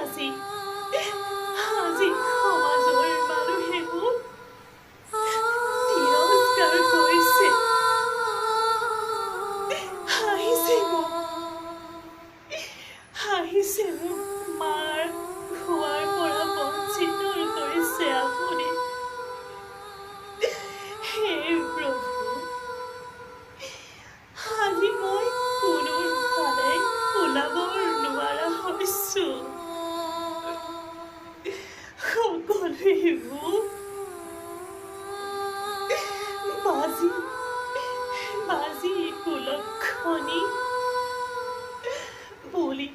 আজি আজি সমাজৰ মানুহে মোক তিৰস্কাৰ কৰিছে, হাঁহিছে মোক মাৰ খোৱাৰ পৰা বঞ্চিত কৰিছে আপুনি। হে প্ৰভু, আজি মই কোনোৰ ফালে ওলাব নোৱাৰা হৈছোঁ। সকলোৱে মোক বাজি কুলক্ষণী বুলি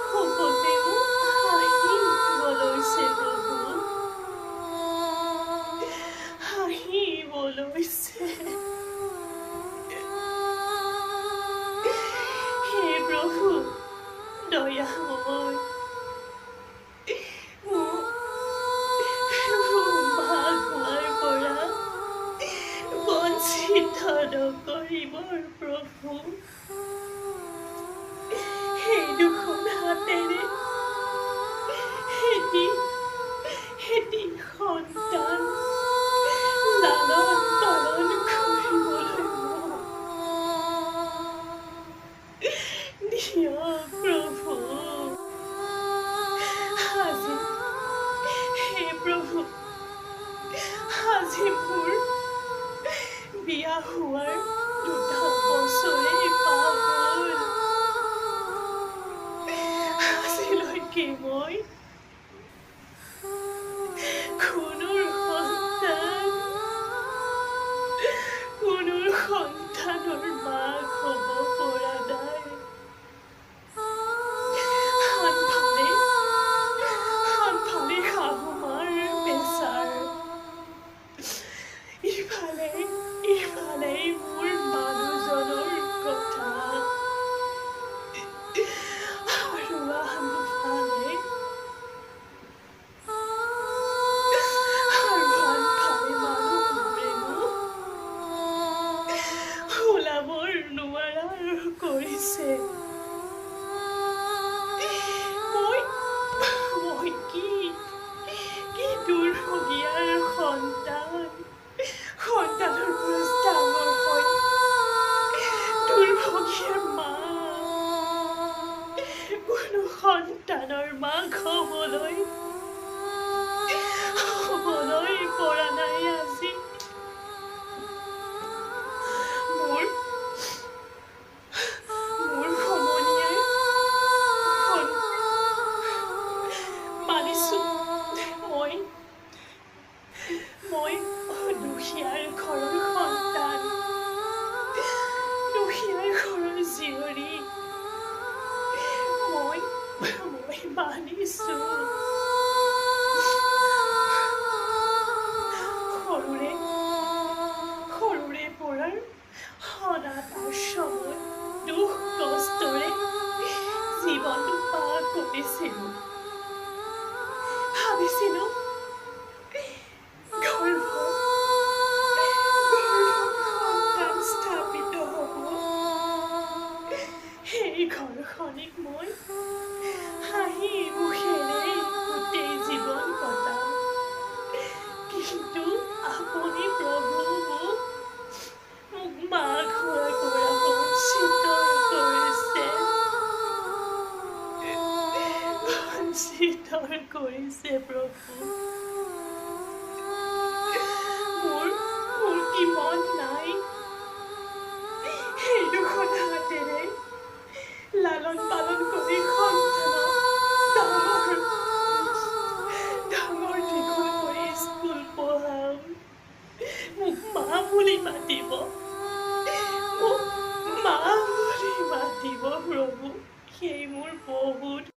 সকলোৱে মোক হাঁহিব লৈছে প্ৰভু, হাঁহিব লৈছে। হে প্ৰভু দয়াময়, বঞ্চিত নকৰিব প্ৰভু। সেই দুখন হাতেৰে এটি সন্তান লালন পালন কৰিবলৈ দিয়ক প্ৰভু। আজি হে প্ৰভু, আজি মোৰ বিয়া হোৱাৰ 2 বছৰে পাৰ হ'ল। আজিলৈকে মই কোনোৰ সন্তানৰ মাক হ'ব পৰা নাই। আনফালে শাহু মাৰ প্ৰেছাৰ, ইফালে মোৰ মানুহজনৰ কথা, আৰু আনফালে মানুহবোৰে মোক ওলাবৰ নোৱাৰা কৰিছে। মই কি দুৰ্ভগীয়াৰ সন্তানৰ পৰা ডাঙৰ হৈ দুৰ্ভগীয়াৰ মা, কোনো সন্তানৰ মাক হ'বলৈ পৰা নাই। আজি মোৰ সমনীয়াই মানিছোঁ, মই দুখীয়াৰ ঘৰৰ সন্তান, দুখীয়াৰ ঘৰৰ জীয়ৰী, মই মানিছোঁ। সৰুৰে পৰাৰ অনাথ আশ্ৰমত দুখ কষ্টৰে জীৱনটো পাৰ কৰিছিলোঁ। ভাবিছিলোঁ সন্তান স্থাপিত হ'ব, সেই ঘৰখনিক মই হাঁহি মুখেৰে গোটেই জীৱন কটাম। কিন্তু আপুনি প্ৰভু মোক মা খোৱাৰ পৰা বঞ্চিত কৰিছে প্ৰভু। মোৰ কি মন নাই সেই দুখন হাতেৰে লালন পালন কৰি সন্তানক ডাঙৰ দীঘল কৰি স্কুল পঢ়াম, মোক মা বুলি মাতিব, প্ৰভু। সেই মোৰ বহুত